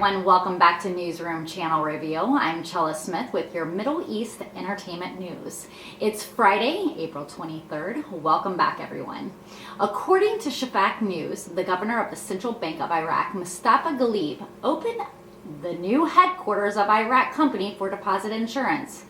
everyone, welcome back to Newsroom Channel Review. I'm Chella Smith with your Middle East Entertainment News. It's Friday, April 23rd. Welcome back, everyone. According to Shafak News, the governor of the Central Bank of Iraq, Mustafa Ghalib, opened the new headquarters of Iraq Company for Deposit Insurance.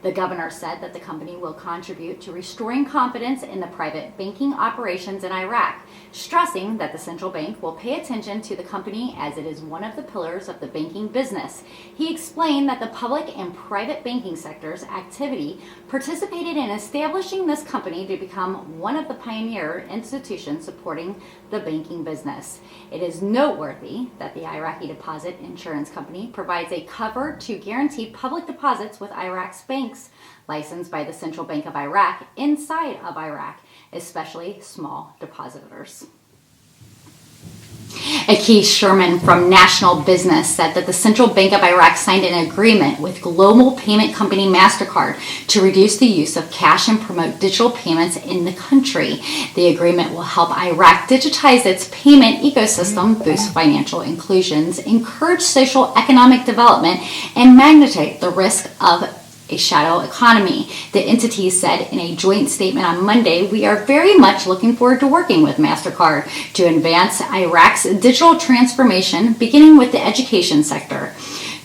The governor said that the company will contribute to restoring confidence in the private banking operations in Iraq, stressing that the central bank will pay attention to the company as it is one of the pillars of the banking business. He explained that the public and private banking sector's activity participated in establishing this company to become one of the pioneer institutions supporting the banking business. It is noteworthy that the Iraqi Deposit Insurance Company provides a cover to guarantee public deposits with Iraq's banks licensed by the Central Bank of Iraq inside of Iraq, especially small depositors. Akish Sherman from National Business said that the Central Bank of Iraq signed an agreement with global payment company MasterCard to reduce the use of cash and promote digital payments in the country. The agreement will help Iraq digitize its payment ecosystem, boost financial inclusions, encourage social economic development, and magnetize the risk of a shadow economy. The entity said in a joint statement on Monday, "We are very much looking forward to working with MasterCard to advance Iraq's digital transformation, beginning with the education sector."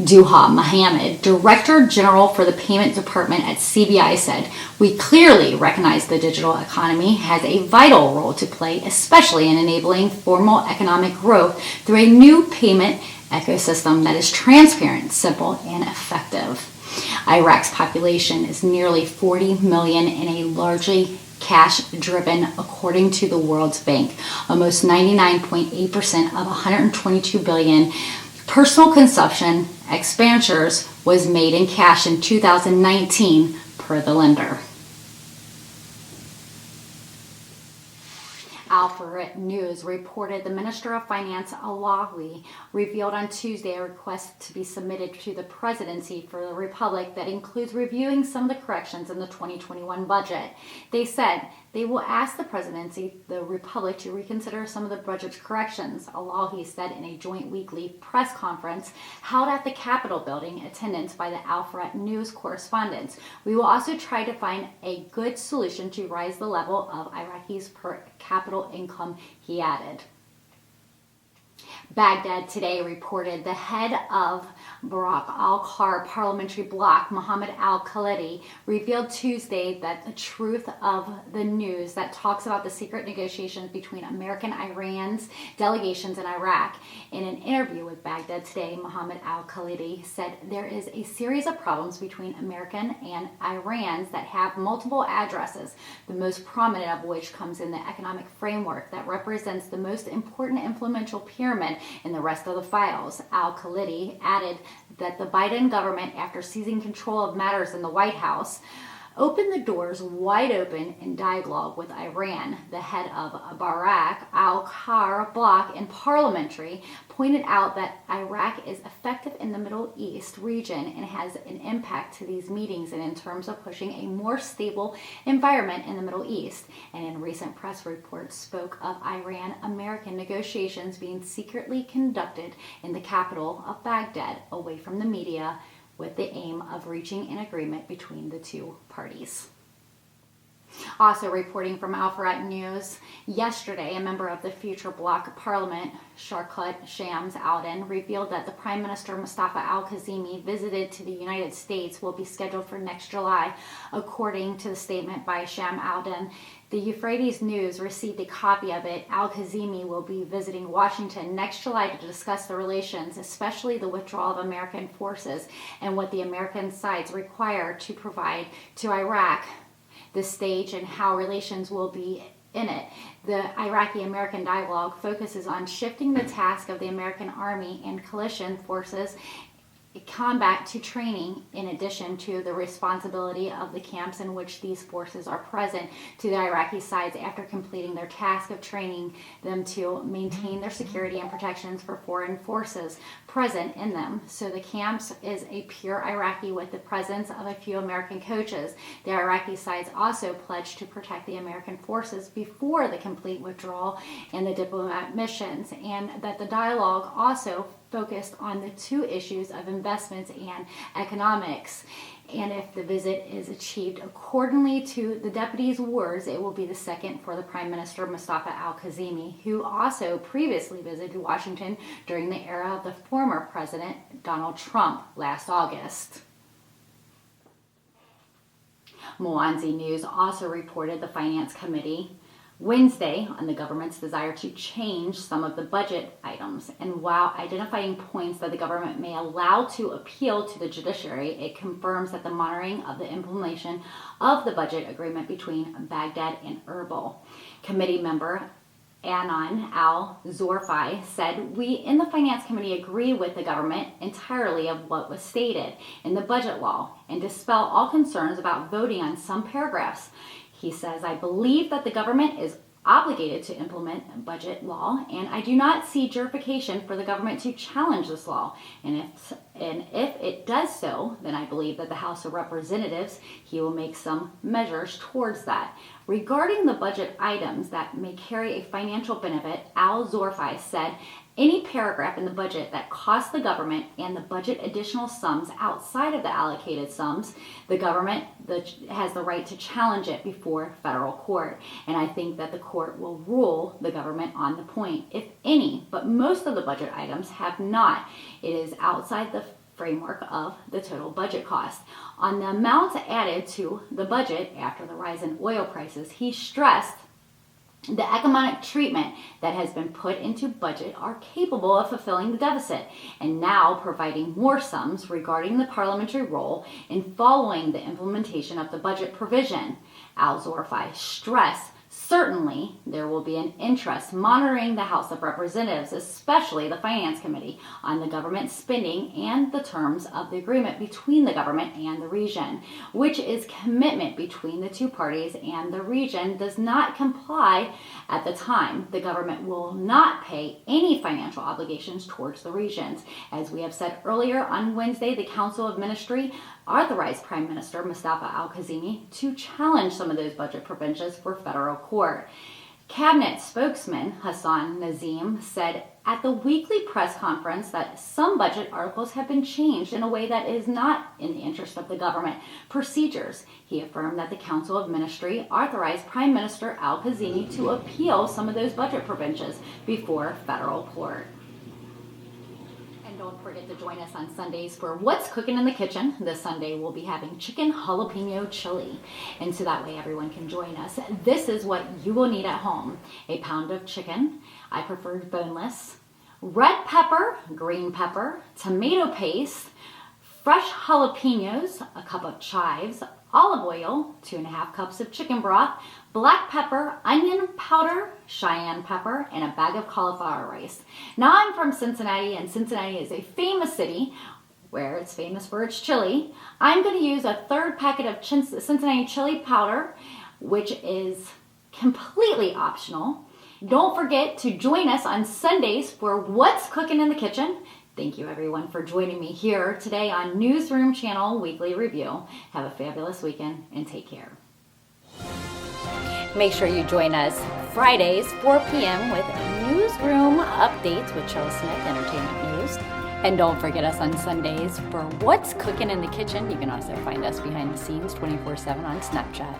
Duha Mohammed, Director General for the Payment Department at CBI, said, "We clearly recognize the digital economy has a vital role to play, especially in enabling formal economic growth through a new payment ecosystem that is transparent, simple, and effective." Iraq's population is nearly 40 million and a largely cash-driven, according to the World Bank. Almost 99.8% of 122 billion personal consumption expenditures was made in cash in 2019, per the lender. Alphabet News reported the Minister of Finance, Alawi, revealed on Tuesday a request to be submitted to the presidency for the Republic that includes reviewing some of the corrections in the 2021 budget. They said they will ask the presidency, the Republic, to reconsider some of the budget's corrections, Alawi said in a joint weekly press conference held at the Capitol building, attendance by the Alphabet News correspondents. "We will also try to find a good solution to raise the level of Iraqis per capita income," he added. Baghdad today reported the head of Barak al-Khar parliamentary bloc, Mohammed al-Khalidi, revealed Tuesday that the truth of the news that talks about the secret negotiations between American Iran's delegations in Iraq. In an interview with Baghdad today, Mohammed al-Khalidi said there is a series of problems between American and Iran's that have multiple addresses, the most prominent of which comes in the economic framework that represents the most important influential pyramid in the rest of the files. Al-Khalidi added that the Biden government, after seizing control of matters in the White House, opened the doors wide open in dialogue with Iran. The head of Barak al-Khar bloc in parliamentary pointed out that Iraq is effective in the Middle East region and has an impact to these meetings and in terms of pushing a more stable environment in the Middle East. And in recent press reports spoke of Iran-American negotiations being secretly conducted in the capital of Baghdad, away from the media, with the aim of reaching an agreement between the two parties. Also reporting from Alphabet News, yesterday, a member of the Future Bloc Parliament, Sharkut Shams Alden, revealed that the Prime Minister Mustafa al-Kazimi visited to the United States will be scheduled for next July. According to the statement by Sham Alden, the Euphrates News received a copy of it. Al-Kazimi will be visiting Washington next July to discuss the relations, especially the withdrawal of American forces and what the American sides require to provide to Iraq, the stage, and how relations will be in it. The Iraqi-American dialogue focuses on shifting the task of the American Army and coalition forces combat to training, in addition to the responsibility of the camps in which these forces are present, to the Iraqi sides after completing their task of training them to maintain their security and protections for foreign forces present in them. So the camps is a pure Iraqi with the presence of a few American coaches. The Iraqi sides also pledged to protect the American forces before the complete withdrawal and the diplomat missions, and that the dialogue also focused on the two issues of investments and economics. And if the visit is achieved accordingly to the deputy's words, it will be the second for the Prime Minister Mustafa al-Kazimi, who also previously visited Washington during the era of the former President Donald Trump last August. Mwanzi News also reported the Finance Committee Wednesday on the government's desire to change some of the budget items. And while identifying points that the government may allow to appeal to the judiciary, it confirms that the monitoring of the implementation of the budget agreement between Baghdad and Erbil. Committee member Anan al-Zorfi said, "We in the Finance Committee agree with the government entirely of what was stated in the budget law and dispel all concerns about voting on some paragraphs." He says, "I believe that the government is obligated to implement budget law, and I do not see justification for the government to challenge this law. And if it does so, then I believe that the House of Representatives, he will make some measures towards that." Regarding the budget items that may carry a financial benefit, al-Zorfi said, "Any paragraph in the budget that costs the government and the budget additional sums outside of the allocated sums, the government has the right to challenge it before federal court. And I think that the court will rule the government on the point. If any, but most of the budget items have not. It is outside the framework of the total budget cost." On the amounts added to the budget after the rise in oil prices, he stressed the economic treatment that has been put into budget are capable of fulfilling the deficit and now providing more sums regarding the parliamentary role in following the implementation of the budget provision. Al-Zorfi stressed, "Certainly, there will be an interest monitoring the House of Representatives, especially the Finance Committee, on the government spending and the terms of the agreement between the government and the region, which is commitment between the two parties, and the region does not comply at the time. The government will not pay any financial obligations towards the regions." As we have said earlier, on Wednesday, the Council of Ministry authorized Prime Minister Mustafa al-Kazimi to challenge some of those budget provisions for federal court. Cabinet spokesman Hassan Nazim said at the weekly press conference that some budget articles have been changed in a way that is not in the interest of the government procedures. He affirmed that the Council of Ministry authorized Prime Minister al-Kazimi to appeal some of those budget provisions before federal court. Don't forget to join us on Sundays for What's Cooking in the Kitchen. This Sunday we'll be having chicken jalapeno chili, and so that way everyone can join us. This is what you will need at home: a pound of chicken, I prefer boneless, red pepper, green pepper, tomato paste, fresh jalapenos, a cup of chives, olive oil, 2.5 cups of chicken broth, black pepper, onion powder, cayenne pepper, and a bag of cauliflower rice. Now, I'm from Cincinnati, and Cincinnati is a famous city where it's famous for its chili. I'm going to use a third packet of Cincinnati chili powder, which is completely optional. Don't forget to join us on Sundays for What's Cooking in the Kitchen. Thank you, everyone, for joining me here today on Newsroom Channel Weekly Review. Have a fabulous weekend and take care. Make sure you join us Fridays, 4 p.m. with Newsroom Updates with Chella Smith, Entertainment News. And don't forget us on Sundays for What's Cooking in the Kitchen. You can also find us behind the scenes 24/7 on Snapchat.